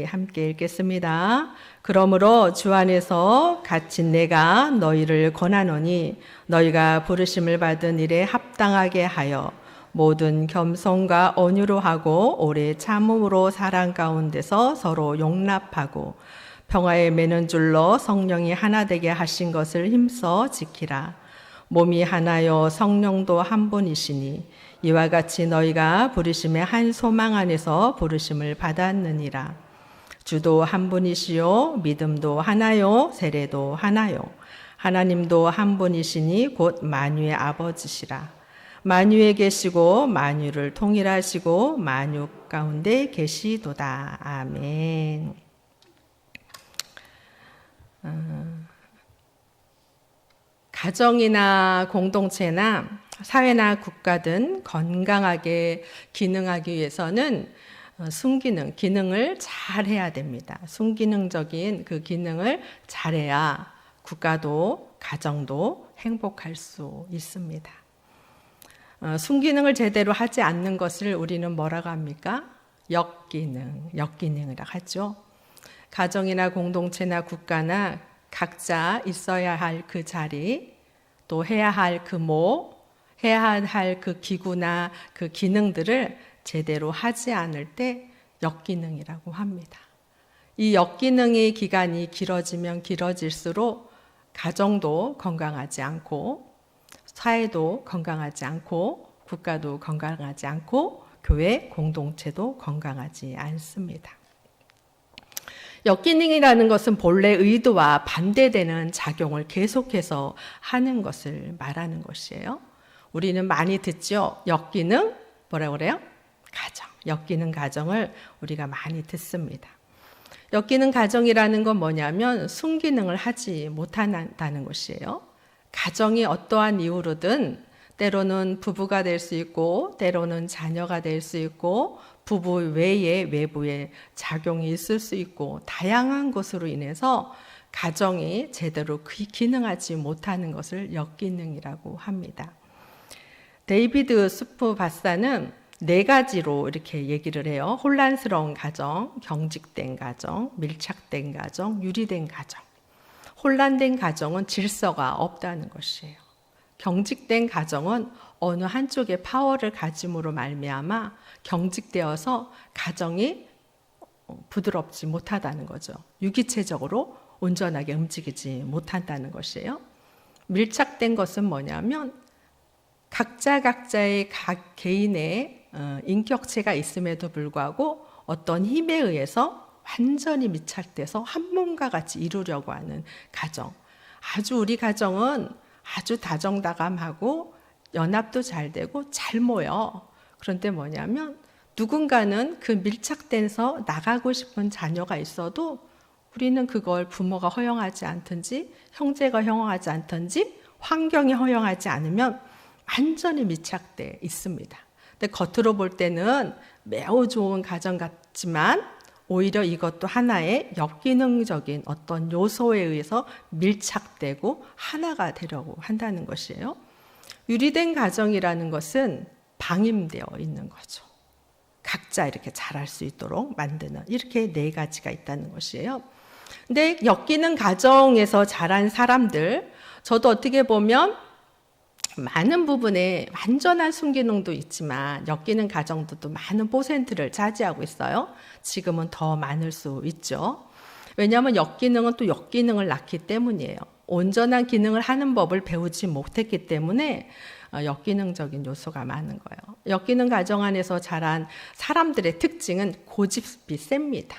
함께 읽겠습니다. 그러므로 주 안에서 갇힌 내가 너희를 권하노니 너희가 부르심을 받은 일에 합당하게 하여 모든 겸손과 온유로 하고 오래 참음으로 사랑 가운데서 서로 용납하고 평화에 매는 줄로 성령이 하나 되게 하신 것을 힘써 지키라. 몸이 하나요 성령도 한 분이시니 이와 같이 너희가 부르심의 한 소망 안에서 부르심을 받았느니라. 주도 한 분이시요 믿음도 하나요 세례도 하나요 하나님도 한 분이시니 곧 만유의 아버지시라. 만유에 계시고 만유를 통일하시고 만유 가운데 계시도다. 아멘. 가정이나 공동체나 사회나 국가든 건강하게 기능하기 위해서는 순기능, 기능을 잘 해야 됩니다. 순기능적인 그 기능을 잘해야 국가도 가정도 행복할 수 있습니다. 순기능을 제대로 하지 않는 것을 우리는 뭐라고 합니까? 역기능이라고 하죠. 가정이나 공동체나 국가나 각자 있어야 할 그 자리, 또 해야 할 그 해야 할 그 기구나 그 기능들을 제대로 하지 않을 때 역기능이라고 합니다. 이 역기능의 기간이 길어지면 길어질수록 가정도 건강하지 않고 사회도 건강하지 않고 국가도 건강하지 않고 교회 공동체도 건강하지 않습니다. 역기능이라는 것은 본래 의도와 반대되는 작용을 계속해서 하는 것을 말하는 것이에요. 우리는 많이 듣죠. 역기능, 뭐라고 그래요? 가정. 역기능 가정을 우리가 많이 듣습니다. 역기능 가정이라는 건 뭐냐면 순기능을 하지 못한다는 것이에요. 가정이 어떠한 이유로든 때로는 부부가 될 수 있고 때로는 자녀가 될 수 있고 부부 외에 외부에 작용이 있을 수 있고 다양한 것으로 인해서 가정이 제대로 기능하지 못하는 것을 역기능이라고 합니다. 데이비드 수프 박사는 4가지로 이렇게 얘기를 해요. 혼란스러운 가정, 경직된 가정, 밀착된 가정, 유리된 가정. 혼란된 가정은 질서가 없다는 것이에요. 경직된 가정은 어느 한쪽의 파워를 가짐으로 말미암아 경직되어서 가정이 부드럽지 못하다는 거죠. 유기체적으로 온전하게 움직이지 못한다는 것이에요. 밀착된 것은 뭐냐면 각자의 각 개인의 인격체가 있음에도 불구하고 어떤 힘에 의해서 완전히 밀착돼서 한 몸과 같이 이루려고 하는 가정. 우리 가정은 아주 다정다감하고 연합도 잘 되고 잘 모여. 그런데 뭐냐면 누군가는 그 밀착돼서 나가고 싶은 자녀가 있어도 우리는 그걸 부모가 허용하지 않든지 형제가 허용하지 않든지 환경이 허용하지 않으면 완전히 밀착돼 있습니다. 근데 겉으로 볼 때는 매우 좋은 가정 같지만 오히려 이것도 하나의 역기능적인 어떤 요소에 의해서 밀착되고 하나가 되려고 한다는 것이에요. 유리된 가정이라는 것은 방임되어 있는 거죠. 각자 이렇게 잘할 수 있도록 만드는 이렇게 4가지가 있다는 것이에요. 근데 역기능 가정에서 자란 사람들, 저도 어떻게 보면 많은 부분에 완전한 순기능도 있지만 역기능 가정도 많은 퍼센트를 차지하고 있어요. 지금은 더 많을 수 있죠. 왜냐하면 역기능은 또 역기능을 낳기 때문이에요. 온전한 기능을 하는 법을 배우지 못했기 때문에 역기능적인 요소가 많은 거예요. 역기능 가정 안에서 자란 사람들의 특징은 고집이 셉니다.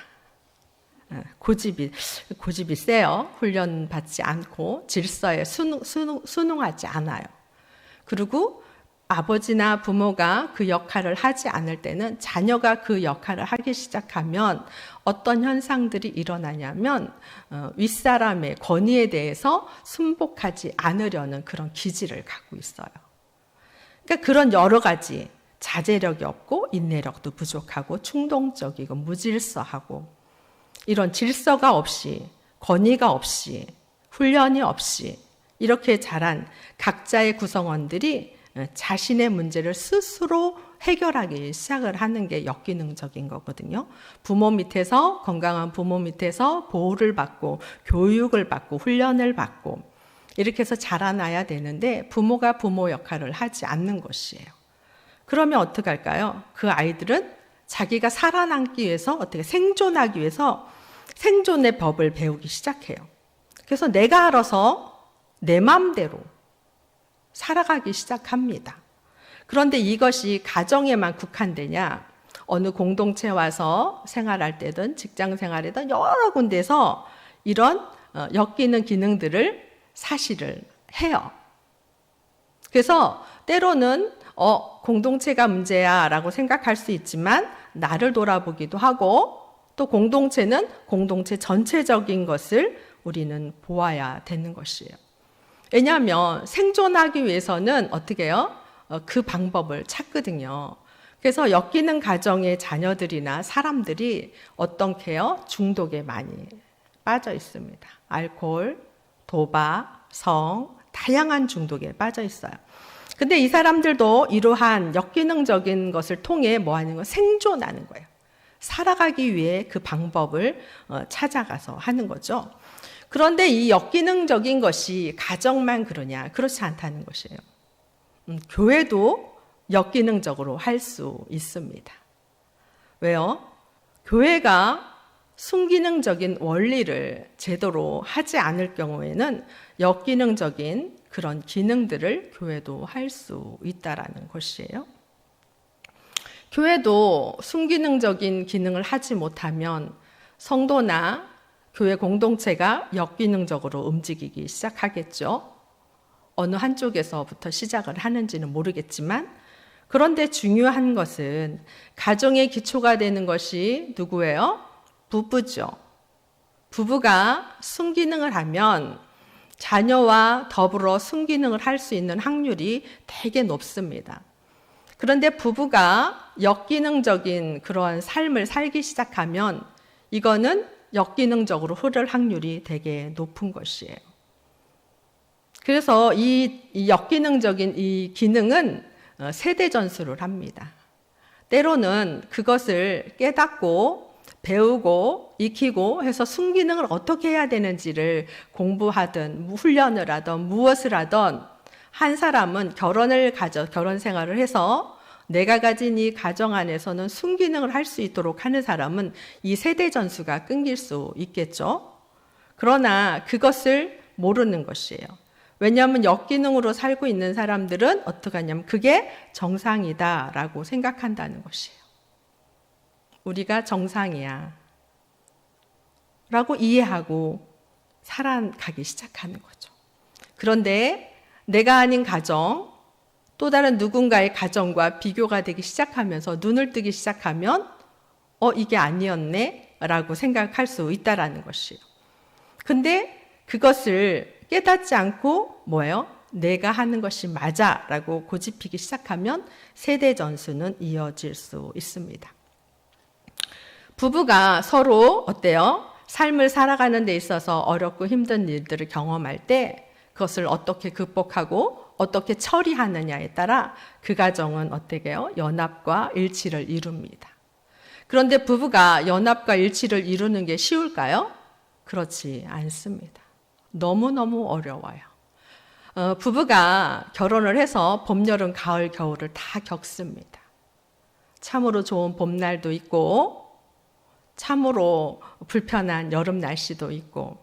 고집이 세요. 훈련받지 않고 질서에 순응하지 않아요. 그리고 아버지나 부모가 그 역할을 하지 않을 때는 자녀가 그 역할을 하기 시작하면 어떤 현상들이 일어나냐면 윗사람의 권위에 대해서 순복하지 않으려는 그런 기질을 갖고 있어요. 그러니까 그런 여러 가지 자제력이 없고 인내력도 부족하고 충동적이고 무질서하고 이런 질서가 없이 권위가 없이 훈련이 없이 이렇게 자란 각자의 구성원들이 자신의 문제를 스스로 해결하기 시작을 하는 게 역기능적인 거거든요. 부모 밑에서, 건강한 부모 밑에서 보호를 받고 교육을 받고 훈련을 받고 이렇게 해서 자라나야 되는데 부모가 부모 역할을 하지 않는 것이에요. 그러면 어떻게 할까요? 그 아이들은 자기가 살아남기 위해서 어떻게 생존하기 위해서 생존의 법을 배우기 시작해요. 그래서 내가 알아서 내 마음대로 살아가기 시작합니다. 그런데 이것이 가정에만 국한되냐? 어느 공동체에 와서 생활할 때든 직장 생활이든 여러 군데서 이런 엮이는 기능들을 사실을 해요. 그래서 때로는 공동체가 문제야 라고 생각할 수 있지만 나를 돌아보기도 하고 또 공동체는 공동체 전체적인 것을 우리는 보아야 되는 것이에요. 왜냐하면 생존하기 위해서는 어떻게 해요? 그 방법을 찾거든요. 그래서 엮이는 가정의 자녀들이나 사람들이 어떻게요? 중독에 많이 빠져 있습니다. 알코올, 도박, 성, 다양한 중독에 빠져 있어요. 근데 이 사람들도 이러한 역기능적인 것을 통해 뭐 하는 거예요? 생존하는 거예요. 살아가기 위해 그 방법을 찾아가서 하는 거죠. 그런데 이 역기능적인 것이 가정만 그러냐? 그렇지 않다는 것이에요. 교회도 역기능적으로 할 수 있습니다. 왜요? 교회가 순기능적인 원리를 제대로 하지 않을 경우에는 역기능적인 그런 기능들을 교회도 할 수 있다라는 것이에요. 교회도 순기능적인 기능을 하지 못하면 성도나 교회 공동체가 역기능적으로 움직이기 시작하겠죠. 어느 한쪽에서부터 시작을 하는지는 모르겠지만, 그런데 중요한 것은 가정의 기초가 되는 것이 누구예요? 부부죠. 부부가 순기능을 하면 자녀와 더불어 순기능을 할 수 있는 확률이 되게 높습니다. 그런데 부부가 역기능적인 그런 삶을 살기 시작하면 이거는 역기능적으로 흐를 확률이 되게 높은 것이에요. 그래서 이 역기능적인 이 기능은 세대 전수를 합니다. 때로는 그것을 깨닫고 배우고 익히고 해서 순기능을 어떻게 해야 되는지를 공부하든 훈련을 하든 무엇을 하든 한 사람은 결혼 생활을 해서 내가 가진 이 가정 안에서는 순기능을 할 수 있도록 하는 사람은 이 세대 전수가 끊길 수 있겠죠. 그러나 그것을 모르는 것이에요. 왜냐하면 역기능으로 살고 있는 사람들은 어떻게 하냐면 그게 정상이다라고 생각한다는 것이에요. 우리가 정상이야 라고 이해하고 살아가기 시작하는 거죠. 그런데 내가 아닌 가정, 또 다른 누군가의 가정과 비교가 되기 시작하면서 눈을 뜨기 시작하면 이게 아니었네 라고 생각할 수 있다라는 것이에요. 근데 그것을 깨닫지 않고 뭐예요? 내가 하는 것이 맞아 라고 고집피기 시작하면 세대 전수는 이어질 수 있습니다. 부부가 서로 어때요? 삶을 살아가는 데 있어서 어렵고 힘든 일들을 경험할 때 그것을 어떻게 극복하고 어떻게 처리하느냐에 따라 그 가정은 어떻게 해요? 연합과 일치를 이룹니다. 그런데 부부가 연합과 일치를 이루는 게 쉬울까요? 그렇지 않습니다. 너무너무 어려워요. 부부가 결혼을 해서 봄, 여름, 가을, 겨울을 다 겪습니다. 참으로 좋은 봄날도 있고 참으로 불편한 여름 날씨도 있고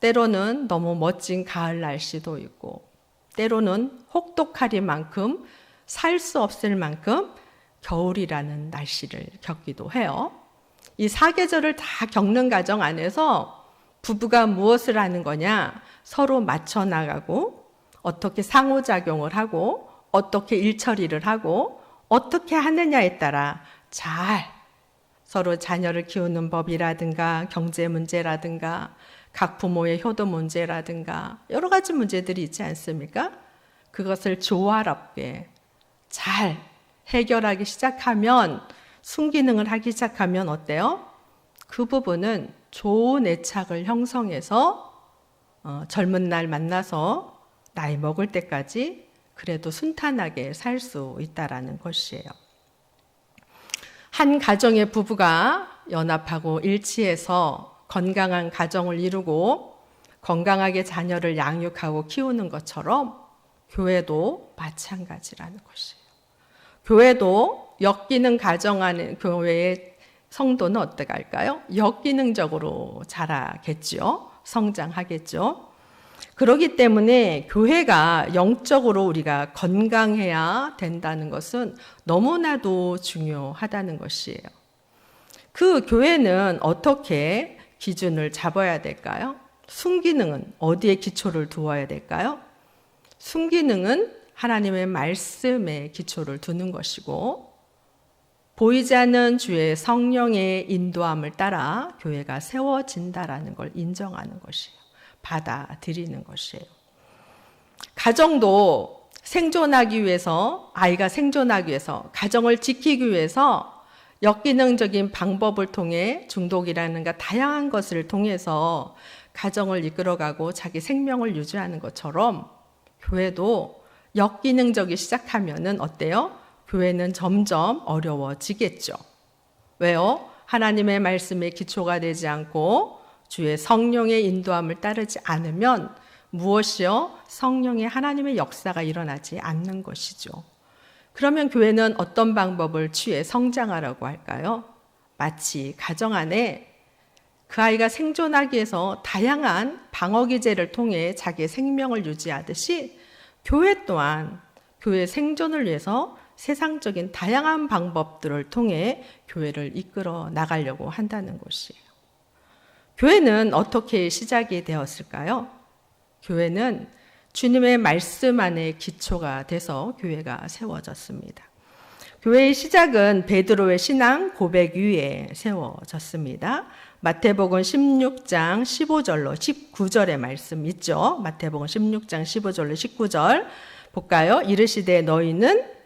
때로는 너무 멋진 가을 날씨도 있고 때로는 혹독하리만큼 살 수 없을 만큼 겨울이라는 날씨를 겪기도 해요. 이 사계절을 다 겪는 가정 안에서 부부가 무엇을 하는 거냐? 서로 맞춰 나가고 어떻게 상호작용을 하고 어떻게 일처리를 하고 어떻게 하느냐에 따라 잘 서로 자녀를 키우는 법이라든가 경제 문제라든가 각 부모의 효도 문제라든가 여러 가지 문제들이 있지 않습니까? 그것을 조화롭게 잘 해결하기 시작하면 순기능을 하기 시작하면 어때요? 그 부분은 좋은 애착을 형성해서 젊은 날 만나서 나이 먹을 때까지 그래도 순탄하게 살 수 있다라는 것이에요. 한 가정의 부부가 연합하고 일치해서 건강한 가정을 이루고 건강하게 자녀를 양육하고 키우는 것처럼 교회도 마찬가지라는 것이에요. 교회도 역기능 가정 안에 교회의 성도는 어떻게 할까요? 역기능적으로 자라겠죠. 성장하겠죠. 그렇기 때문에 교회가 영적으로 우리가 건강해야 된다는 것은 너무나도 중요하다는 것이에요. 그 교회는 어떻게 기준을 잡아야 될까요? 순기능은 어디에 기초를 두어야 될까요? 순기능은 하나님의 말씀에 기초를 두는 것이고, 보이지 않는 주의 성령의 인도함을 따라 교회가 세워진다라는 걸 인정하는 것이에요. 받아들이는 것이에요. 가정도 생존하기 위해서, 아이가 생존하기 위해서, 가정을 지키기 위해서 역기능적인 방법을 통해 중독이라는가 다양한 것을 통해서 가정을 이끌어가고 자기 생명을 유지하는 것처럼 교회도 역기능적이 시작하면은 어때요? 교회는 점점 어려워지겠죠. 왜요? 하나님의 말씀에 기초가 되지 않고 주의 성령의 인도함을 따르지 않으면 무엇이요? 성령의 하나님의 역사가 일어나지 않는 것이죠. 그러면 교회는 어떤 방법을 취해 성장하라고 할까요? 마치 가정 안에 그 아이가 생존하기 위해서 다양한 방어기제를 통해 자기의 생명을 유지하듯이 교회 또한 교회 생존을 위해서 세상적인 다양한 방법들을 통해 교회를 이끌어 나가려고 한다는 것이에요. 교회는 어떻게 시작이 되었을까요? 교회는 주님의 말씀 안에 기초가 돼서 교회가 세워졌습니다. 교회의 시작은 베드로의 신앙 고백 위에 세워졌습니다. 마태복음 16장 15절로 19절의 말씀 있죠. 마태복음 16장 15절로 19절 볼까요? 이르시되 너희는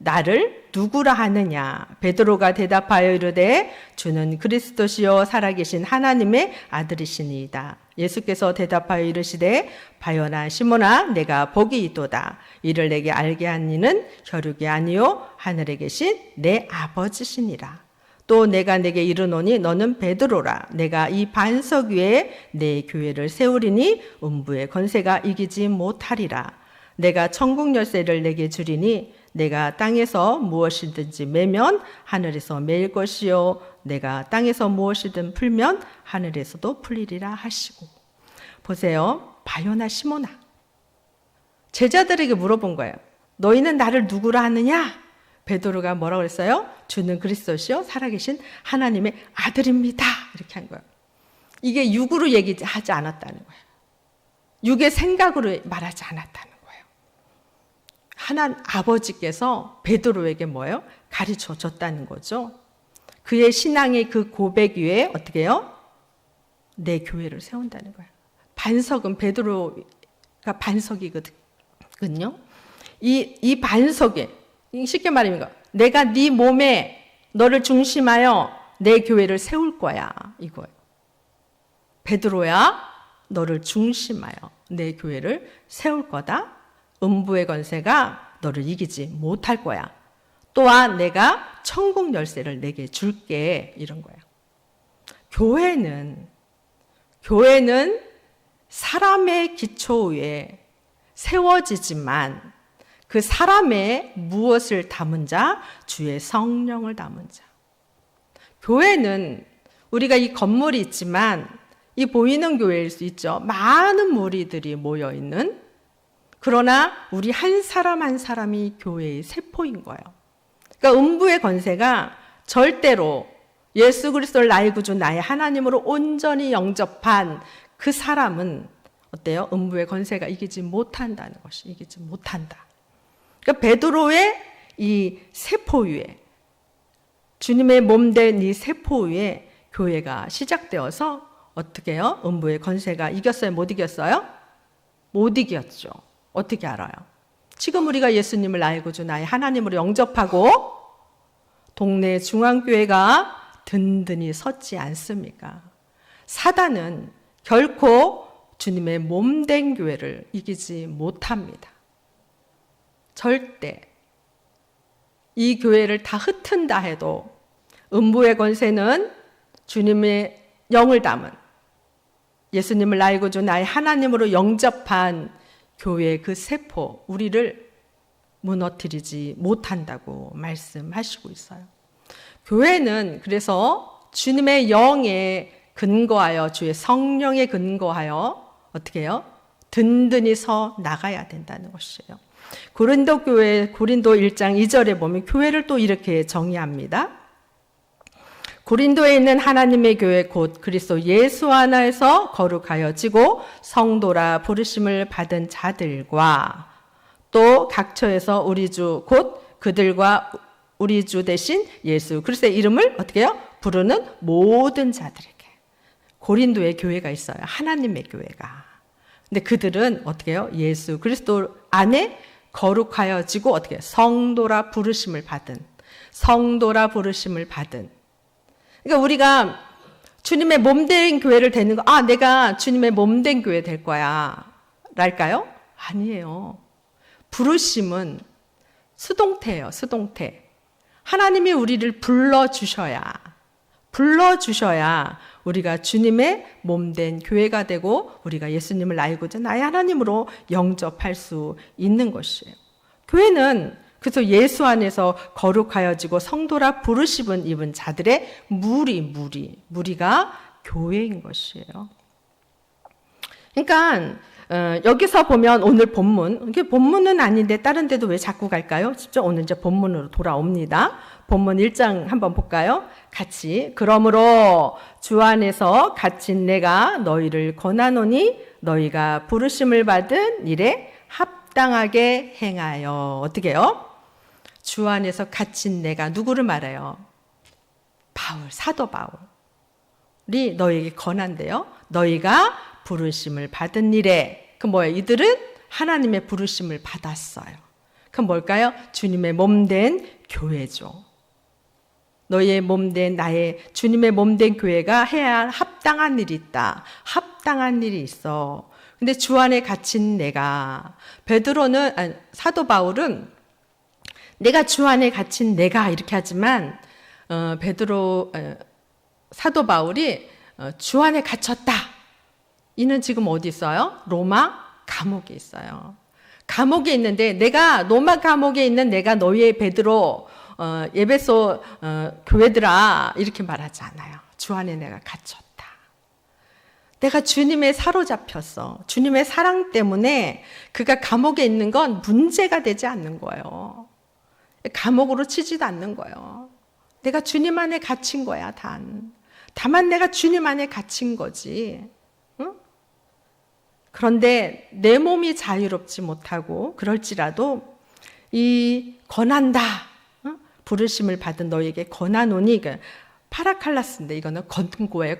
나를 누구라 하느냐? 베드로가 대답하여 이르되 주는 그리스도시요 살아계신 하나님의 아들이시니이다. 예수께서 대답하여 이르시되 바요나 시몬아 내가 복이 있도다. 이를 내게 알게 한 이는 혈육이 아니요 하늘에 계신 내 아버지시니라. 또 내가 내게 이르노니 너는 베드로라. 내가 이 반석 위에 내 교회를 세우리니 음부의 권세가 이기지 못하리라. 내가 천국 열쇠를 내게 주리니 내가 땅에서 무엇이든지 매면 하늘에서 매일 것이요 내가 땅에서 무엇이든 풀면 하늘에서도 풀리리라 하시고. 보세요. 바요나 시몬아. 제자들에게 물어본 거예요. 너희는 나를 누구라 하느냐? 베드로가 뭐라고 그랬어요? 주는 그리스도시요 살아계신 하나님의 아들입니다. 이렇게 한 거예요. 이게 육으로 얘기하지 않았다는 거예요. 육의 생각으로 말하지 않았다는 거예요. 하나님 아버지께서 베드로에게 뭐예요? 가르쳐 줬다는 거죠. 그의 신앙의 그 고백 위에 어떻게 해요? 내 교회를 세운다는 거예요. 반석은 베드로가 반석이거든요. 이 반석에 쉽게 말하면 내가 네 몸에 너를 중심하여 내 교회를 세울 거야 이거예요. 베드로야 너를 중심하여 내 교회를 세울 거다. 음부의 권세가 너를 이기지 못할 거야. 또한 내가 천국 열쇠를 내게 줄게 이런 거예요. 교회는 사람의 기초 위에 세워지지만 그 사람의 무엇을 담은 자? 주의 성령을 담은 자. 교회는 우리가 이 건물이 있지만 이 보이는 교회일 수 있죠. 많은 무리들이 모여 있는. 그러나 우리 한 사람 한 사람이 교회의 세포인 거예요. 그러니까 음부의 권세가 절대로 예수 그리스도를 나의 구주 나의 하나님으로 온전히 영접한 그 사람은 어때요? 음부의 권세가 이기지 못한다는 것이 이기지 못한다. 그러니까 베드로의 이 세포 위에 주님의 몸된 이 세포 위에 교회가 시작되어서 어떻게 해요? 음부의 권세가 이겼어요? 못 이겼어요? 못 이겼죠. 어떻게 알아요? 지금 우리가 예수님을 나의 구주 나의 하나님으로 영접하고 동네 중앙교회가 든든히 섰지 않습니까? 사단은 결코 주님의 몸된 교회를 이기지 못합니다. 절대 이 교회를 다 흩은다 해도 음부의 권세는 주님의 영을 담은 예수님을 나의 구주 나의 하나님으로 영접한 교회의 그 세포 우리를 무너뜨리지 못한다고 말씀하시고 있어요. 교회는 그래서 주님의 영에 근거하여 주의 성령에 근거하여 어떻게 해요? 든든히 서 나가야 된다는 것이에요. 고린도 1장 2절에 보면 교회를 또 이렇게 정의합니다. 고린도에 있는 하나님의 교회 곧 그리스도 예수 안에서 거룩하여지고 성도라 부르심을 받은 자들과 또 각처에서 우리 주 곧 그들과 우리 주 대신 예수 그리스도의 이름을 어떻게 해요? 부르는 모든 자들에게. 고린도에 교회가 있어요. 하나님의 교회가. 근데 그들은 어떻게 해요? 예수 그리스도 안에 거룩하여지고 어떻게 해요? 성도라 부르심을 받은. 그러니까 우리가 주님의 몸된 교회를 되는 거, 내가 주님의 몸된 교회 될 거야. 랄까요? 아니에요. 부르심은 수동태예요, 수동태. 하나님이 우리를 불러주셔야 우리가 주님의 몸된 교회가 되고 우리가 예수님을 나의 구주 나의 하나님으로 영접할 수 있는 것이에요. 교회는 그래서 예수 안에서 거룩하여지고 성도라 부르심을 입은 자들의 무리가 교회인 것이에요. 그러니까 여기서 보면 오늘 본문, 이게 본문은 아닌데 다른 데도 왜 자꾸 갈까요? 진짜 오늘 이제 본문으로 돌아옵니다. 본문 1장 한번 볼까요? 같이. 그러므로 주 안에서 갇힌 내가 너희를 권하노니 너희가 부르심을 받은 일에 합당하게 행하여. 어떻게 해요? 주 안에서 갇힌 내가 누구를 말해요? 사도 바울이 너희에게 권한대요. 너희가 부르심을 받은 일에 그 뭐예요? 이들은 하나님의 부르심을 받았어요. 그 뭘까요? 주님의 몸된 교회죠. 너희의 몸된 나의 주님의 몸된 교회가 해야 할 합당한 일이 있다. 합당한 일이 있어. 근데 주 안에 갇힌 내가 사도 바울은 내가 주 안에 갇힌 내가 이렇게 하지만 사도 바울이 주 안에 갇혔다. 이는 지금 어디 있어요? 로마 감옥에 있어요. 감옥에 있는데 로마 감옥에 있는 내가 너희의 베드로 에베소 교회들아 이렇게 말하지 않아요. 주 안에 내가 갇혔다. 내가 주님의 사로잡혔어. 주님의 사랑 때문에 그가 감옥에 있는 건 문제가 되지 않는 거예요. 감옥으로 치지도 않는 거예요. 내가 주님 안에 갇힌 거야, 다만 내가 주님 안에 갇힌 거지. 응? 그런데 내 몸이 자유롭지 못하고 그럴지라도 이 권한다. 부르심을 받은 너에게 권하노니 파라칼라스인데 이거는 권고예요.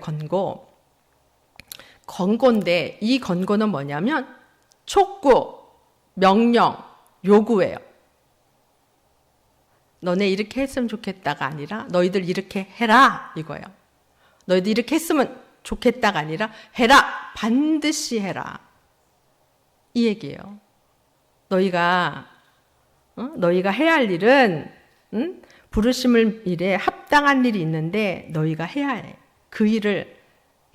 권고인데 이 권고는 뭐냐면 촉구, 명령, 요구예요. 너네 이렇게 했으면 좋겠다가 아니라 너희들 이렇게 해라 이거예요. 너희들 이렇게 했으면 좋겠다가 아니라 해라. 반드시 해라. 이 얘기예요. 너희가 해야 할 일은 부르심을 일에 합당한 일이 있는데 너희가 해야 해. 그 일을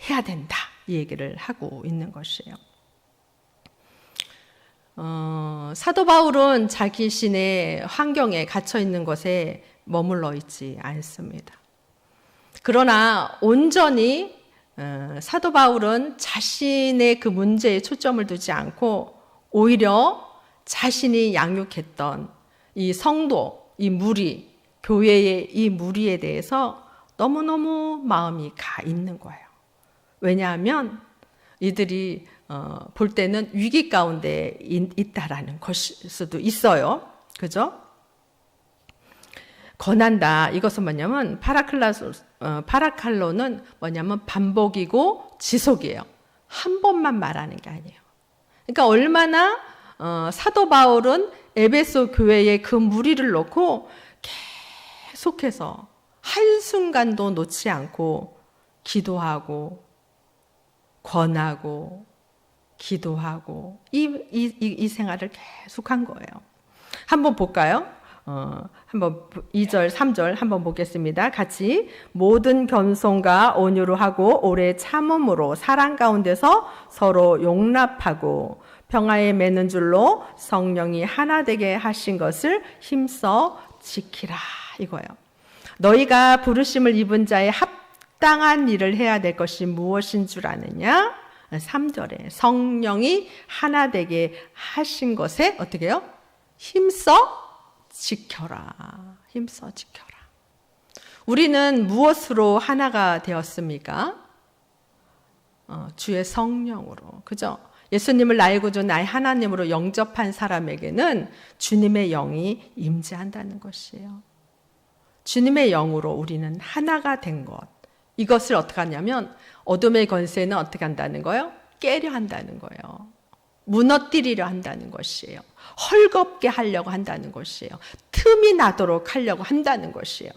해야 된다. 이 얘기를 하고 있는 것이에요. 사도 바울은 자기 신의 환경에 갇혀 있는 것에 머물러 있지 않습니다. 그러나 온전히 사도 바울은 자신의 그 문제에 초점을 두지 않고 오히려 자신이 양육했던 이 성도, 이 무리, 교회의 이 무리에 대해서 너무너무 마음이 가 있는 거예요. 왜냐하면 이들이 볼 때는 위기 가운데 있다라는 것일 수도 있어요. 그죠? 권한다. 이것은 뭐냐면 파라칼로는 뭐냐면 반복이고 지속이에요. 한 번만 말하는 게 아니에요. 그러니까 얼마나 사도 바울은 에베소 교회의 그 무리를 놓고 계속해서 한순간도 놓지 않고 기도하고 권하고 기도하고 이 생활을 계속한 거예요. 한번 볼까요? 한번 2절, 3절 한번 보겠습니다. 같이 모든 겸손과 온유로 하고 오래 참음으로 사랑 가운데서 서로 용납하고 평화에 매는 줄로 성령이 하나 되게 하신 것을 힘써 지키라 이거예요. 너희가 부르심을 입은 자의 합당한 일을 해야 될 것이 무엇인 줄 아느냐? 3절에 성령이 하나 되게 하신 것에 어떻게 해요? 힘써 지켜라. 힘써 지켜라. 우리는 무엇으로 하나가 되었습니까? 주의 성령으로. 그죠? 예수님을 나의 구주 나의 하나님으로 영접한 사람에게는 주님의 영이 임재한다는 것이에요. 주님의 영으로 우리는 하나가 된 것. 이것을 어떻게 하냐면 어둠의 권세는 어떻게 한다는 거예요? 깨려 한다는 거예요. 무너뜨리려 한다는 것이에요. 헐겁게 하려고 한다는 것이에요. 틈이 나도록 하려고 한다는 것이에요.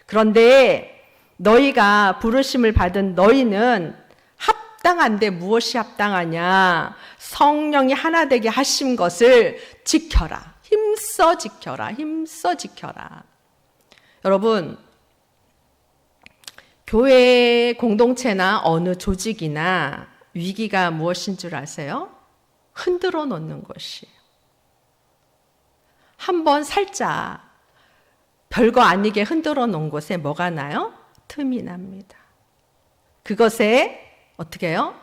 그런데 너희가 부르심을 받은 너희는 합당한데 무엇이 합당하냐? 성령이 하나 되게 하신 것을 지켜라. 힘써 지켜라. 힘써 지켜라. 여러분, 교회 공동체나 어느 조직이나 위기가 무엇인 줄 아세요? 흔들어 놓는 것이에요. 한번 살짝 별거 아니게 흔들어 놓은 곳에 뭐가 나요? 틈이 납니다. 그것에 어떻게 해요?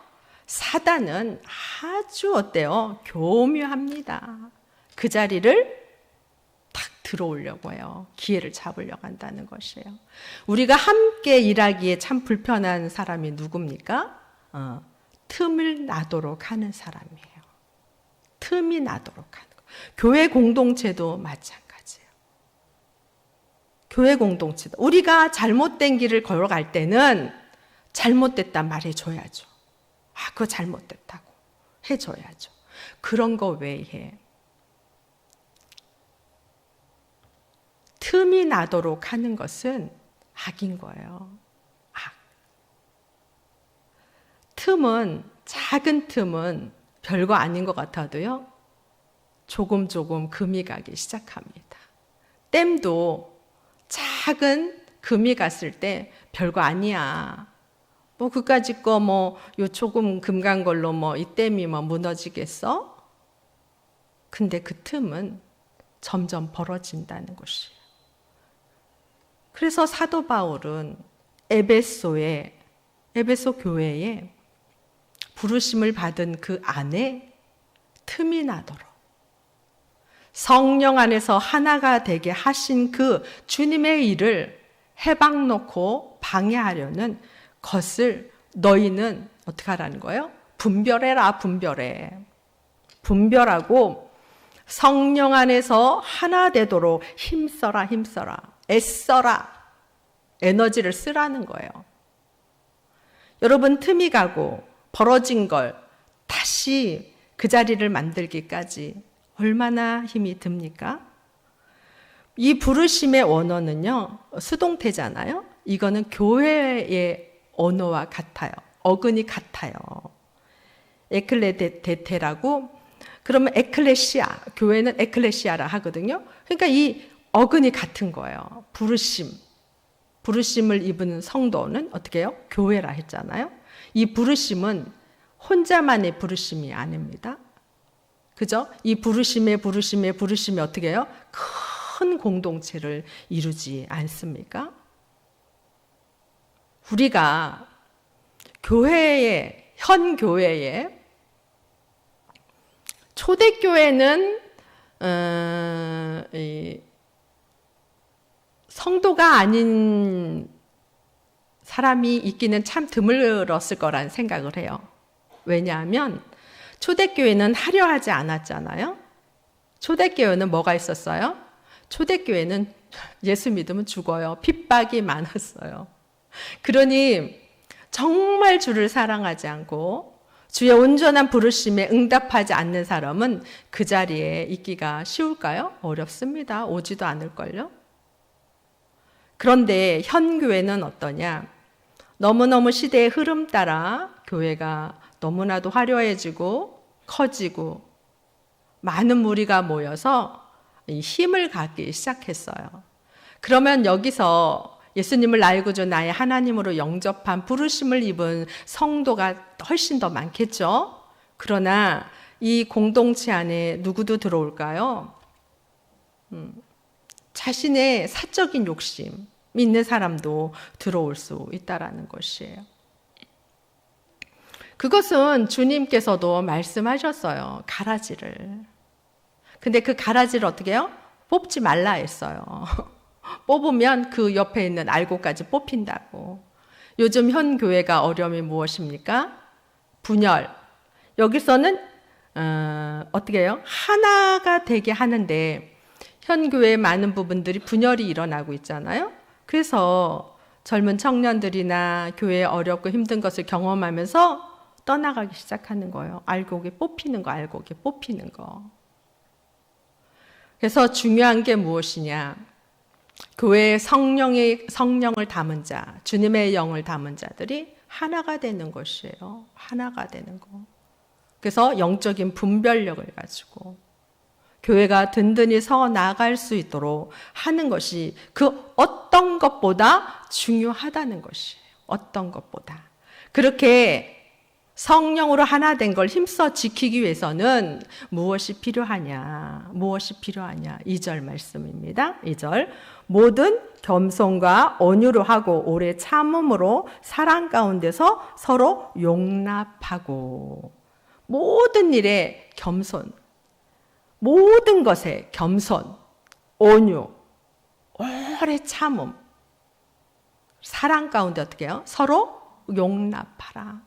사단은 아주 어때요? 교묘합니다. 그 자리를 탁 들어오려고 해요. 기회를 잡으려고 한다는 것이에요. 우리가 함께 일하기에 참 불편한 사람이 누굽니까? 틈을 나도록 하는 사람이에요. 틈이 나도록 하는 거. 교회 공동체도 마찬가지예요. 교회 공동체도 우리가 잘못된 길을 걸어갈 때는 잘못됐다 말해줘야죠. 그거 잘못됐다고 해줘야죠. 그런 거 외에 틈이 나도록 하는 것은 악인 거예요. 악. 틈은, 작은 틈은 별거 아닌 것 같아도요, 조금 금이 가기 시작합니다. 댐도 작은 금이 갔을 때 별거 아니야. 그까짓 거 요 조금 금 간 걸로 이 댐이 무너지겠어? 근데 그 틈은 점점 벌어진다는 것이에요. 그래서 사도 바울은 에베소 교회에 부르심을 받은 그 안에 틈이 나도록 성령 안에서 하나가 되게 하신 그 주님의 일을 해방 놓고 방해하려는 것을 너희는 어떻게 하라는 거예요? 분별해라, 분별해. 분별하고 성령 안에서 하나 되도록 힘써라, 힘써라. 애써라. 에너지를 쓰라는 거예요. 여러분, 틈이 가고 벌어진 걸 다시 그 자리를 만들기까지 얼마나 힘이 듭니까? 이 부르심의 원어는요, 수동태잖아요. 이거는 교회의 언어와 같아요. 어근이 같아요. 에클레데테라고. 그러면 에클레시아, 교회는 에클레시아라 하거든요. 그러니까 이 어근이 같은 거예요. 부르심을 입은 성도는 어떻게 해요? 교회라 했잖아요. 이 부르심은 혼자만의 부르심이 아닙니다. 그죠? 이 부르심이 어떻게 해요? 큰 공동체를 이루지 않습니까? 우리가 현 교회에 초대교회는 성도가 아닌 사람이 있기는 참 드물었을 거란 생각을 해요. 왜냐하면 초대교회는 하려 하지 않았잖아요. 초대교회는 뭐가 있었어요? 초대교회는 예수 믿으면 죽어요. 핍박이 많았어요. 그러니 정말 주를 사랑하지 않고 주의 온전한 부르심에 응답하지 않는 사람은 그 자리에 있기가 쉬울까요? 어렵습니다. 오지도 않을걸요? 그런데 현 교회는 어떠냐? 너무너무 시대의 흐름 따라 교회가 너무나도 화려해지고 커지고 많은 무리가 모여서 이 힘을 갖기 시작했어요. 그러면 여기서 예수님을 나의 구주 나의 하나님으로 영접한 부르심을 입은 성도가 훨씬 더 많겠죠. 그러나 이 공동체 안에 누구도 들어올까요? 자신의 사적인 욕심 있는 사람도 들어올 수 있다라는 것이에요. 그것은 주님께서도 말씀하셨어요. 가라지를. 근데 그 가라지를 어떻게 해요? 뽑지 말라 했어요. 뽑으면 그 옆에 있는 알곡까지 뽑힌다고. 요즘 현 교회가 어려움이 무엇입니까? 분열. 여기서는 어떻게 해요? 하나가 되게 하는데 현 교회의 많은 부분들이 분열이 일어나고 있잖아요. 그래서 젊은 청년들이나 교회에 어렵고 힘든 것을 경험하면서 떠나가기 시작하는 거예요. 알곡이 뽑히는 거, 알곡이 뽑히는 거. 그래서 중요한 게 무엇이냐? 교회에 성령을 담은 자, 주님의 영을 담은 자들이 하나가 되는 것이에요. 하나가 되는 거. 그래서 영적인 분별력을 가지고 교회가 든든히 서 나갈 수 있도록 하는 것이 그 어떤 것보다 중요하다는 것이에요. 어떤 것보다. 그렇게 성령으로 하나 된 걸 힘써 지키기 위해서는 무엇이 필요하냐? 무엇이 필요하냐? 2절 말씀입니다. 2절. 모든 겸손과 온유로 하고 오래 참음으로 사랑 가운데서 서로 용납하고 모든 일에 겸손, 모든 것에 겸손, 온유, 오래 참음, 사랑 가운데 어떻게 해요? 서로 용납하라.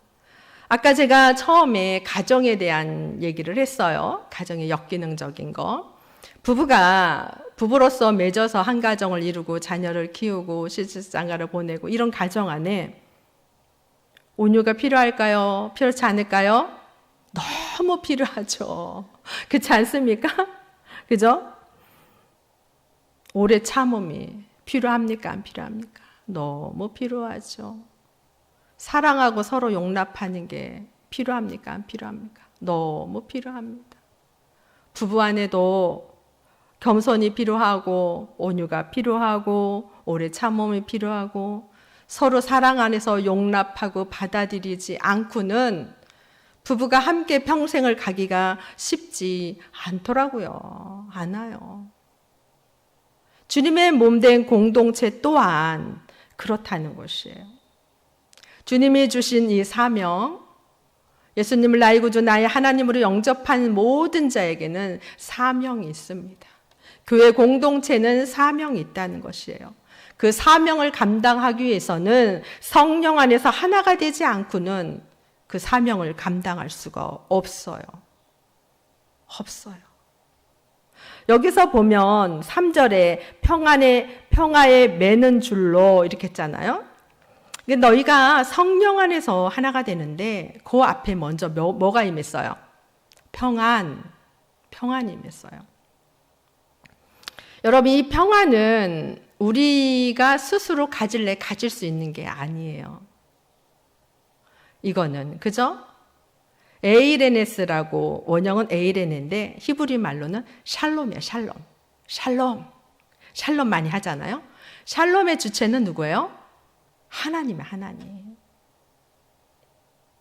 아까 제가 처음에 가정에 대한 얘기를 했어요. 가정의 역기능적인 거. 부부가 부부로서 맺어서 한 가정을 이루고 자녀를 키우고 시집장가를 보내고 이런 가정 안에 온유가 필요할까요? 필요하지 않을까요? 너무 필요하죠. 그렇지 않습니까? 그죠? 오래 참음이 필요합니까? 안 필요합니까? 너무 필요하죠. 사랑하고 서로 용납하는 게 필요합니까? 안 필요합니까? 너무 필요합니다. 부부 안에도 겸손이 필요하고 온유가 필요하고 오래 참음이 필요하고 서로 사랑 안에서 용납하고 받아들이지 않고는 부부가 함께 평생을 가기가 쉽지 않더라고요. 않아요. 주님의 몸된 공동체 또한 그렇다는 것이에요. 주님이 주신 이 사명, 예수님을 나의 구주 나의 하나님으로 영접한 모든 자에게는 사명이 있습니다. 교회 공동체는 사명이 있다는 것이에요. 그 사명을 감당하기 위해서는 성령 안에서 하나가 되지 않고는 그 사명을 감당할 수가 없어요. 없어요. 여기서 보면 3절에 평화에 매는 줄로 이렇게 했잖아요. 너희가 성령 안에서 하나가 되는데 그 앞에 먼저 뭐가 임했어요? 평안이 임했어요. 여러분, 이 평안은 우리가 스스로 가질 수 있는 게 아니에요. 이거는 그죠? 에이레네스라고, 원형은 에이레네인데 히브리 말로는 샬롬이에요. 샬롬 많이 하잖아요. 샬롬의 주체는 누구예요? 하나님이에요. 하나님.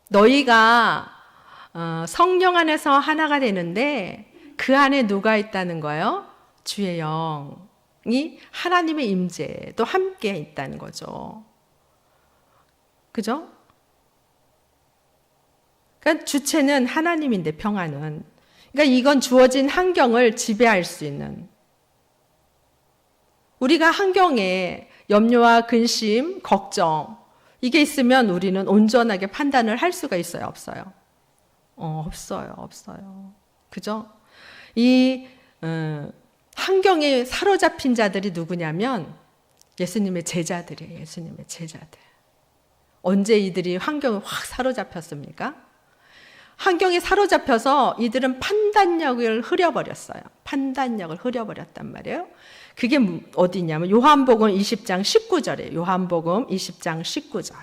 너희가 성령 안에서 하나가 되는데 그 안에 누가 있다는 거예요? 주의 영이 하나님의 임재도 함께 있다는 거죠. 그죠? 그러니까 주체는 하나님인데 평안은. 그러니까 이건 주어진 환경을 지배할 수 있는. 우리가 환경에 염려와 근심, 걱정 이게 있으면 우리는 온전하게 판단을 할 수가 있어요? 없어요? 없어요. 그죠? 이 환경에 사로잡힌 자들이 누구냐면 예수님의 제자들이에요. 예수님의 제자들. 언제 이들이 환경에 확 사로잡혔습니까? 환경에 사로잡혀서 이들은 판단력을 흐려버렸어요. 판단력을 흐려버렸단 말이에요. 그게 어디냐면 요한복음 20장 19절이에요. 요한복음 20장 19절.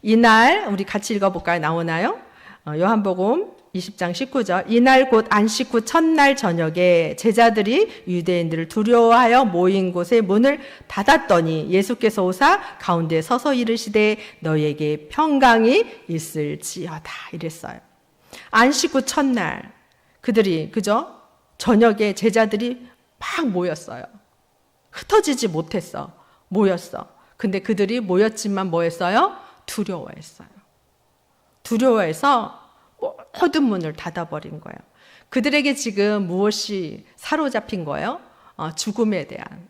이날 우리 같이 읽어볼까요? 나오나요? 요한복음 20장 19절 이날 곧 안식 후 첫날 저녁에 제자들이 유대인들을 두려워하여 모인 곳에 문을 닫았더니 예수께서 오사 가운데 서서 이르시되 너희에게 평강이 있을지어다 이랬어요. 안식 후 첫날 그들이 그죠? 저녁에 제자들이 막 모였어요. 흩어지지 못했어. 모였어. 근데 그들이 모였지만 뭐 했어요? 두려워했어요. 두려워해서 모든 문을 닫아버린 거예요. 그들에게 지금 무엇이 사로잡힌 거예요? 죽음에 대한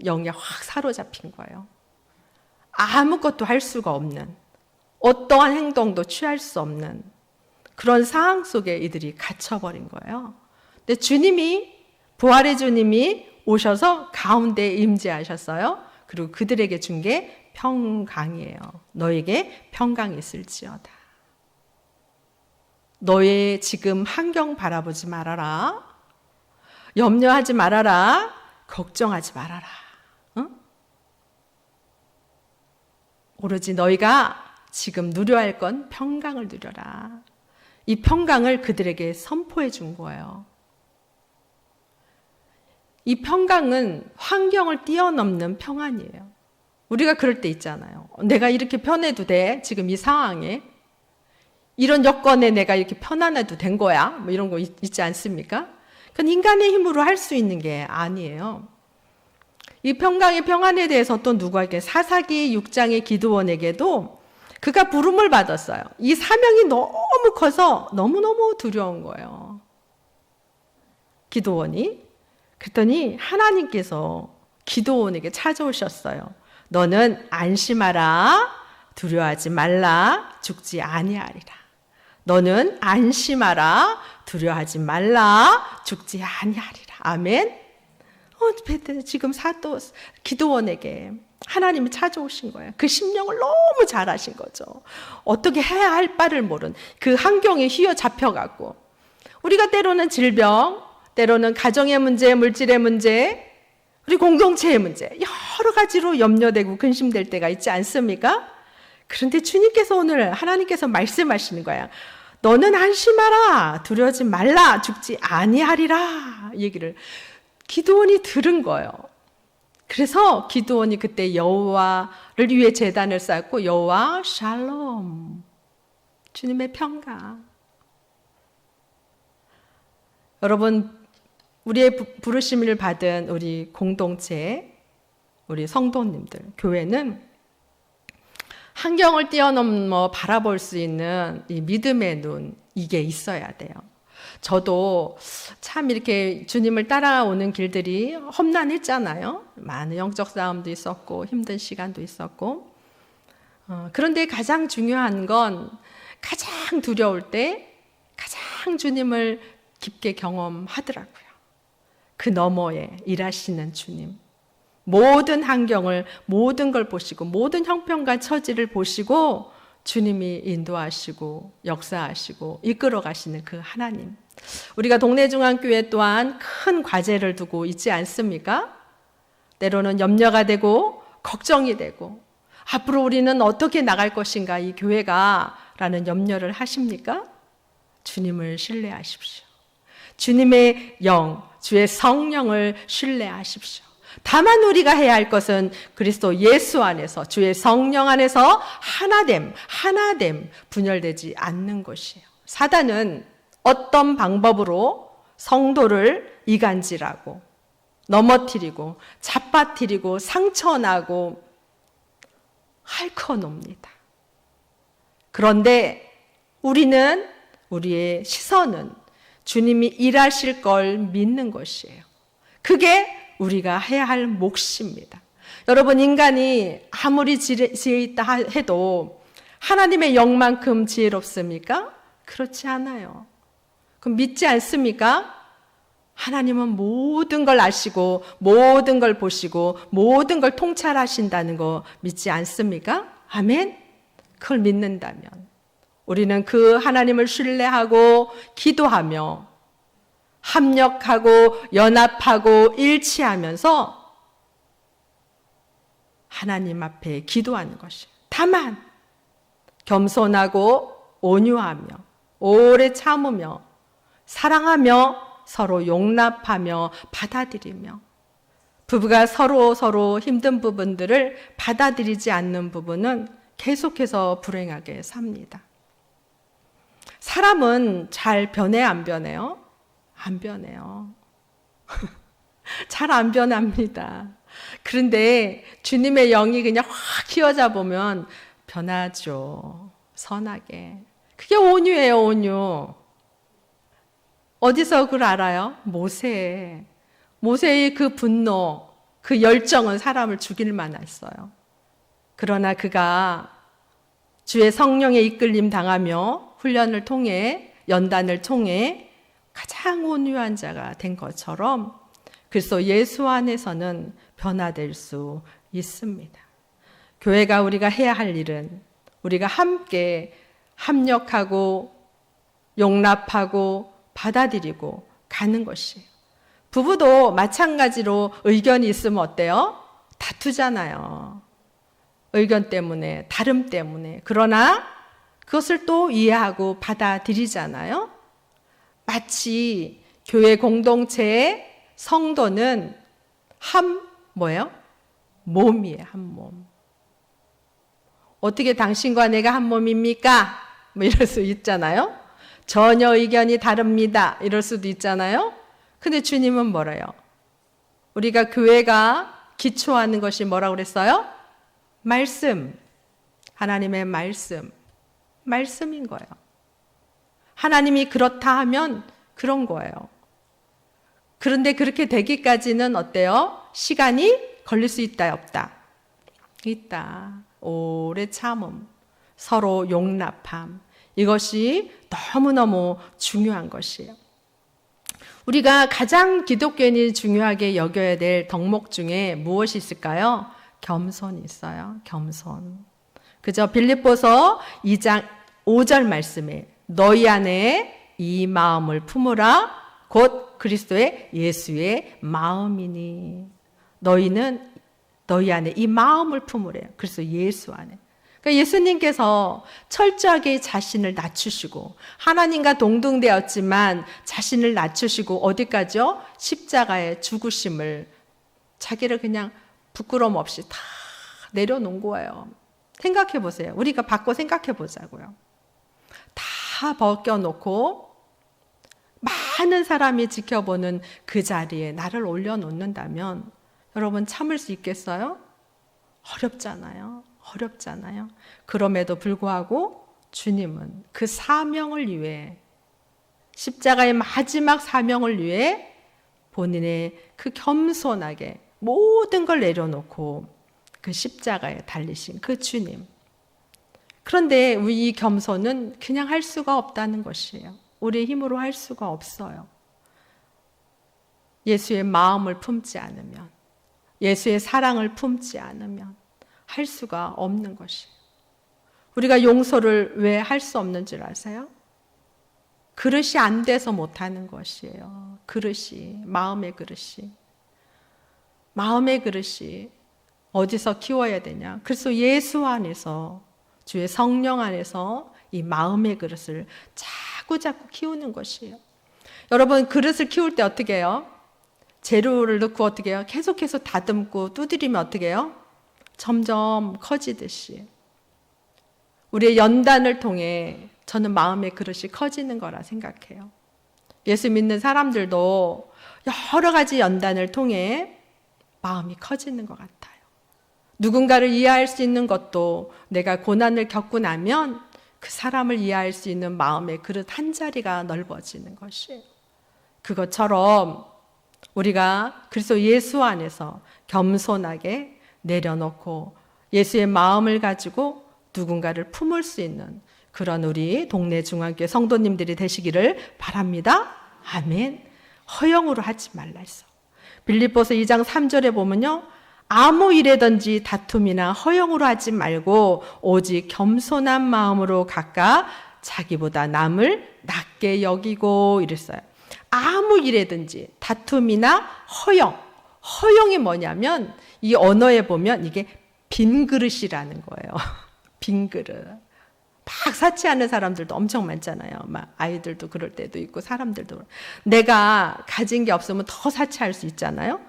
영이 확 사로잡힌 거예요. 아무것도 할 수가 없는, 어떠한 행동도 취할 수 없는 그런 상황 속에 이들이 갇혀버린 거예요. 근데 주님이, 부활의 주님이 오셔서 가운데 임재하셨어요. 그리고 그들에게 준 게 평강이에요. 너에게 평강이 있을지어다. 너의 지금 환경 바라보지 말아라. 염려하지 말아라. 걱정하지 말아라. 응? 오로지 너희가 지금 누려야 할 건 평강을 누려라. 이 평강을 그들에게 선포해 준 거예요. 이 평강은 환경을 뛰어넘는 평안이에요. 우리가 그럴 때 있잖아요. 내가 이렇게 편해도 돼? 지금 이 상황에? 이런 여건에 내가 이렇게 편안해도 된 거야? 뭐 이런 거 있지 않습니까? 그건 인간의 힘으로 할 수 있는 게 아니에요. 이 평강의 평안에 대해서 또 누구에게 사사기 6장의 기드온에게도 그가 부름을 받았어요. 이 사명이 너무 커서 너무너무 두려운 거예요. 기드온이. 그랬더니 하나님께서 기드온에게 찾아오셨어요. 너는 안심하라. 두려워하지 말라. 죽지 아니하리라. 너는 안심하라. 두려워하지 말라. 죽지 아니하리라. 아멘. 지금 기드온에게 하나님이 찾아오신 거예요. 그 심령을 너무 잘 아신 거죠. 어떻게 해야 할 바를 모른 그 환경에 휘어잡혀갖고 우리가 때로는 질병, 때로는 가정의 문제, 물질의 문제, 우리 공동체의 문제 여러 가지로 염려되고 근심될 때가 있지 않습니까? 그런데 주님께서 오늘 하나님께서 말씀하시는 거야. 너는 안심하라. 두려워하지 말라. 죽지 아니하리라. 얘기를 기드온이 들은 거예요. 그래서 기드온이 그때 여호와를 위해 제단을 쌓고 여호와 샬롬, 주님의 평강. 여러분, 우리의 부르심을 받은 우리 공동체, 우리 성도님들, 교회는 환경을 뛰어넘어 바라볼 수 있는 이 믿음의 눈, 이게 있어야 돼요. 저도 참 이렇게 주님을 따라오는 길들이 험난했잖아요. 많은 영적 싸움도 있었고 힘든 시간도 있었고. 그런데 가장 중요한 건 가장 두려울 때 가장 주님을 깊게 경험하더라고요. 그 너머에 일하시는 주님. 모든 환경을, 모든 걸 보시고 모든 형편과 처지를 보시고 주님이 인도하시고 역사하시고 이끌어 가시는 그 하나님. 우리가 동네중앙교회 또한 큰 과제를 두고 있지 않습니까? 때로는 염려가 되고 걱정이 되고 앞으로 우리는 어떻게 나갈 것인가 이 교회가 라는 염려를 하십니까? 주님을 신뢰하십시오. 주님의 영, 주의 성령을 신뢰하십시오. 다만 우리가 해야 할 것은 그리스도 예수 안에서 주의 성령 안에서 하나됨 분열되지 않는 것이에요. 사단은 어떤 방법으로 성도를 이간질하고 넘어뜨리고 잡아뜨리고 상처나고 핥아놉니다. 그런데 우리의 시선은 주님이 일하실 걸 믿는 것이에요. 그게 우리가 해야 할 몫입니다. 여러분, 인간이 아무리 지혜 있다 해도 하나님의 영만큼 지혜롭습니까? 그렇지 않아요. 그럼 믿지 않습니까? 하나님은 모든 걸 아시고 모든 걸 보시고 모든 걸 통찰하신다는 거 믿지 않습니까? 아멘? 그걸 믿는다면 우리는 그 하나님을 신뢰하고 기도하며 합력하고 연합하고 일치하면서 하나님 앞에 기도하는 것이. 다만 겸손하고 온유하며 오래 참으며 사랑하며 서로 용납하며 받아들이며 부부가 서로 힘든 부분들을 받아들이지 않는 부분은 계속해서 불행하게 삽니다. 사람은 잘 변해 안 변해요? 안 변해요. 잘 안 변합니다. 그런데 주님의 영이 그냥 확 휘어져 보면 변하죠. 선하게. 그게 온유예요, 온유. 어디서 그걸 알아요? 모세의 그 분노, 그 열정은 사람을 죽일 만했어요. 그러나 그가 주의 성령에 이끌림 당하며 훈련을 통해 연단을 통해 가장 온유한 자가 된 것처럼 그래서 예수 안에서는 변화될 수 있습니다. 교회가 우리가 해야 할 일은 우리가 함께 합력하고 용납하고 받아들이고 가는 것이에요. 부부도 마찬가지로 의견이 있으면 어때요? 다투잖아요. 의견 때문에, 다름 때문에. 그러나 그것을 또 이해하고 받아들이잖아요. 마치 교회 공동체의 성도는 몸이에요, 한 몸. 어떻게 당신과 내가 한 몸입니까? 뭐 이럴 수 있잖아요. 전혀 의견이 다릅니다. 이럴 수도 있잖아요. 근데 주님은 뭐래요? 우리가 교회가 기초하는 것이 뭐라고 그랬어요? 말씀. 하나님의 말씀인 거예요. 하나님이 그렇다 하면 그런 거예요. 그런데 그렇게 되기까지는 어때요? 시간이 걸릴 수 있다, 없다? 있다. 오래 참음, 서로 용납함. 이것이 너무너무 중요한 것이에요. 우리가 가장 기독교인이 중요하게 여겨야 될 덕목 중에 무엇이 있을까요? 겸손이 있어요. 겸손. 그저 빌립보서 2장 5절 말씀에 너희 안에 이 마음을 품으라 곧 그리스도의 예수의 마음이니. 너희는 너희 안에 이 마음을 품으래요. 그래서 예수 안에. 그러니까 예수님께서 철저하게 자신을 낮추시고 하나님과 동등되었지만 자신을 낮추시고 어디까지요? 십자가의 죽으심을 자기를 그냥 부끄러움 없이 다 내려놓은 거예요. 생각해 보세요. 우리가 바꿔 생각해 보자고요. 다 벗겨놓고 많은 사람이 지켜보는 그 자리에 나를 올려놓는다면 여러분 참을 수 있겠어요? 어렵잖아요. 그럼에도 불구하고 주님은 그 사명을 위해 십자가의 마지막 사명을 위해 본인의 그 겸손하게 모든 걸 내려놓고 그 십자가에 달리신 그 주님. 그런데 우리 이 겸손은 그냥 할 수가 없다는 것이에요. 우리의 힘으로 할 수가 없어요. 예수의 마음을 품지 않으면, 예수의 사랑을 품지 않으면 할 수가 없는 것이에요. 우리가 용서를 왜 할 수 없는 줄 아세요? 그릇이 안 돼서 못하는 것이에요. 마음의 그릇이 어디서 키워야 되냐? 그래서 예수 안에서, 주의 성령 안에서 이 마음의 그릇을 자꾸 키우는 것이에요. 여러분, 그릇을 키울 때 어떻게 해요? 재료를 넣고 어떻게 해요? 계속해서 다듬고 두드리면 어떻게 해요? 점점 커지듯이. 우리의 연단을 통해 저는 마음의 그릇이 커지는 거라 생각해요. 예수 믿는 사람들도 여러 가지 연단을 통해 마음이 커지는 것 같아요. 누군가를 이해할 수 있는 것도 내가 고난을 겪고 나면 그 사람을 이해할 수 있는 마음의 그릇 한 자리가 넓어지는 것이에요. 그것처럼 우리가 그리스도 예수 안에서 겸손하게 내려놓고 예수의 마음을 가지고 누군가를 품을 수 있는 그런 우리 동네 중앙교회 성도님들이 되시기를 바랍니다. 아멘. 허영으로 하지 말라 했어. 빌립보서 2장 3절에 보면요. 아무 일에든지 다툼이나 허영으로 하지 말고 오직 겸손한 마음으로 각각 자기보다 남을 낮게 여기고 이랬어요. 아무 일에든지 다툼이나 허영이 뭐냐면 이 언어에 보면 이게 빈 그릇이라는 거예요. 빈 그릇. 막 사치하는 사람들도 엄청 많잖아요. 막 아이들도 그럴 때도 있고 사람들도. 내가 가진 게 없으면 더 사치할 수 있잖아요.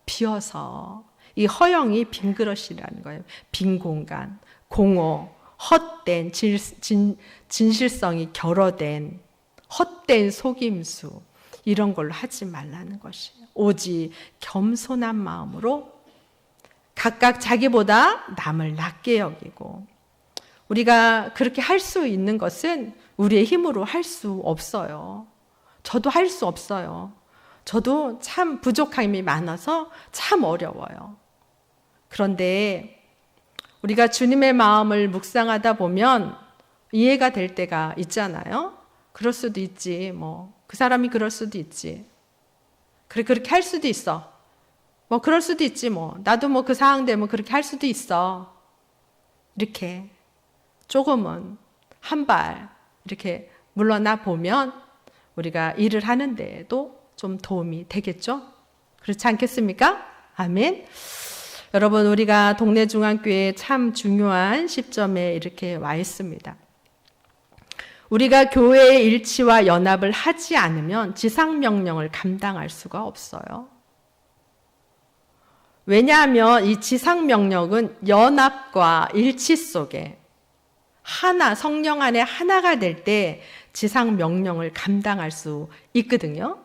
비어서. 이 허영이 빈 그릇이라는 거예요. 빈 공간, 공허, 헛된 진실성이 결여된 헛된 속임수, 이런 걸로 하지 말라는 것이에요. 오직 겸손한 마음으로 각각 자기보다 남을 낮게 여기고, 우리가 그렇게 할 수 있는 것은 우리의 힘으로 할 수 없어요. 저도 할 수 없어요. 저도 참 부족함이 많아서 참 어려워요. 그런데 우리가 주님의 마음을 묵상하다 보면 이해가 될 때가 있잖아요. 그럴 수도 있지. 그 사람이 그럴 수도 있지. 그래, 그렇게 할 수도 있어. 그럴 수도 있지. 나도 그 상황 되면 그렇게 할 수도 있어. 이렇게 조금은 한 발 이렇게 물러나 보면 우리가 일을 하는 데에도 좀 도움이 되겠죠? 그렇지 않겠습니까? 아멘. 여러분, 우리가 동네 중앙교회에 참 중요한 시점에 이렇게 와 있습니다. 우리가 교회의 일치와 연합을 하지 않으면 지상명령을 감당할 수가 없어요. 왜냐하면 이 지상명령은 연합과 일치 속에 하나, 성령 안에 하나가 될 때 지상명령을 감당할 수 있거든요.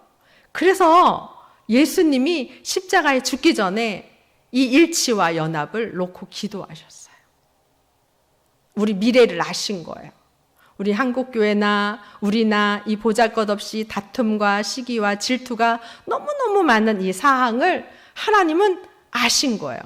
그래서 예수님이 십자가에 죽기 전에 이 일치와 연합을 놓고 기도하셨어요. 우리 미래를 아신 거예요. 우리 한국교회나 우리나 이 보잘것없이 다툼과 시기와 질투가 너무너무 많은 이 사항을 하나님은 아신 거예요.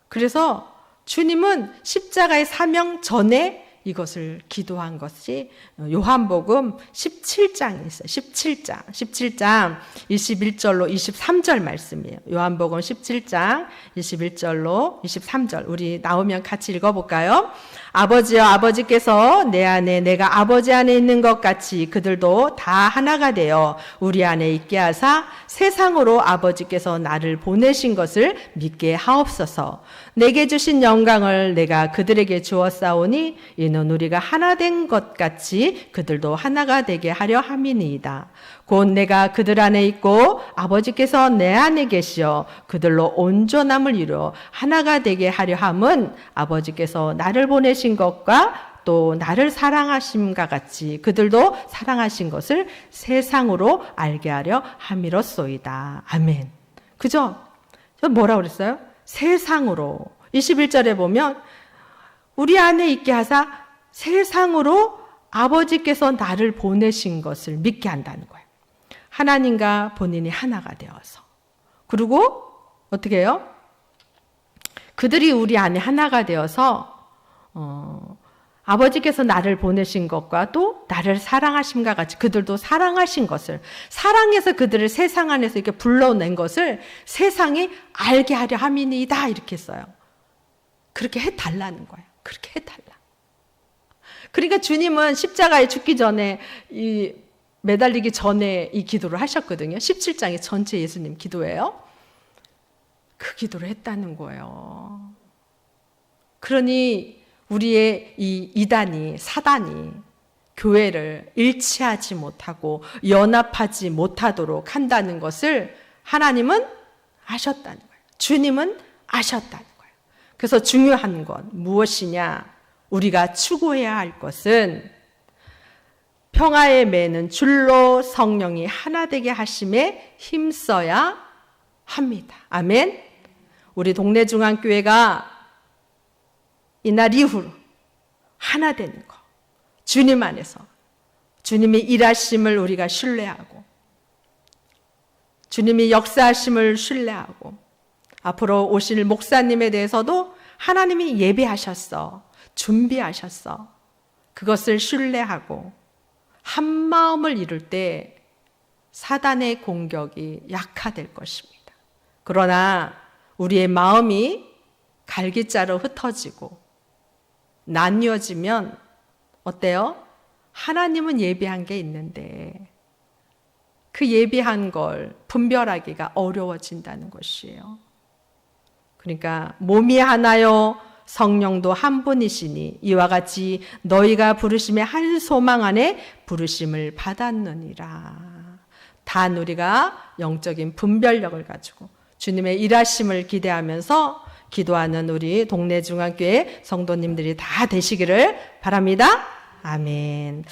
그래서 주님은 십자가의 사명 전에 이것을 기도한 것이 요한복음 17장에 있어요. 17장 21절로 23절 말씀이에요. 요한복음 17장 21절로 23절. 우리 나오면 같이 읽어볼까요? 아버지여, 아버지께서 내 안에 내가 아버지 안에 있는 것 같이 그들도 다 하나가 되어 우리 안에 있게 하사 세상으로 아버지께서 나를 보내신 것을 믿게 하옵소서. 내게 주신 영광을 내가 그들에게 주었사오니 이는 우리가 하나 된 것 같이 그들도 하나가 되게 하려 함이니이다. 곧 내가 그들 안에 있고 아버지께서 내 안에 계시어 그들로 온전함을 이루어 하나가 되게 하려 함은 아버지께서 나를 보내신 것과 또 나를 사랑하심과 같이 그들도 사랑하신 것을 세상으로 알게 하려 함이로소이다. 아멘. 그죠? 저 뭐라 그랬어요? 세상으로. 21절에 보면 우리 안에 있게 하사 세상으로 아버지께서 나를 보내신 것을 믿게 한다는 거예요. 하나님과 본인이 하나가 되어서. 그리고 어떻게 해요? 그들이 우리 안에 하나가 되어서 아버지께서 나를 보내신 것과 또 나를 사랑하심과 같이 그들도 사랑하신 것을, 사랑해서 그들을 세상 안에서 이렇게 불러낸 것을 세상이 알게 하려 함이니이다, 이렇게 써요. 그렇게 해달라는 거예요. 그렇게 해달라. 그러니까 주님은 십자가에 죽기 전에 매달리기 전에 이 기도를 하셨거든요. 17장이 전체 예수님 기도예요. 그 기도를 했다는 거예요. 그러니 우리의 이 이단이, 사단이 교회를 일치하지 못하고 연합하지 못하도록 한다는 것을 하나님은 아셨다는 거예요. 주님은 아셨다는 거예요. 그래서 중요한 건 무엇이냐? 우리가 추구해야 할 것은 평화의 매는 줄로 성령이 하나 되게 하심에 힘써야 합니다. 아멘. 우리 동네 중앙교회가 이날 이후로 하나 되는 거, 주님 안에서 주님이 일하심을 우리가 신뢰하고 주님이 역사하심을 신뢰하고 앞으로 오실 목사님에 대해서도 하나님이 예배하셨어, 준비하셨어, 그것을 신뢰하고 한 마음을 이룰 때 사단의 공격이 약화될 것입니다. 그러나 우리의 마음이 갈기자로 흩어지고 나뉘어지면 어때요? 하나님은 예비한 게 있는데 그 예비한 걸 분별하기가 어려워진다는 것이에요. 그러니까 몸이 하나요, 성령도 한 분이시니 이와 같이 너희가 부르심의 한 소망 안에 부르심을 받았느니라. 단 우리가 영적인 분별력을 가지고 주님의 일하심을 기대하면서 기도하는 우리 동네 중앙교회 성도님들이 다 되시기를 바랍니다. 아멘.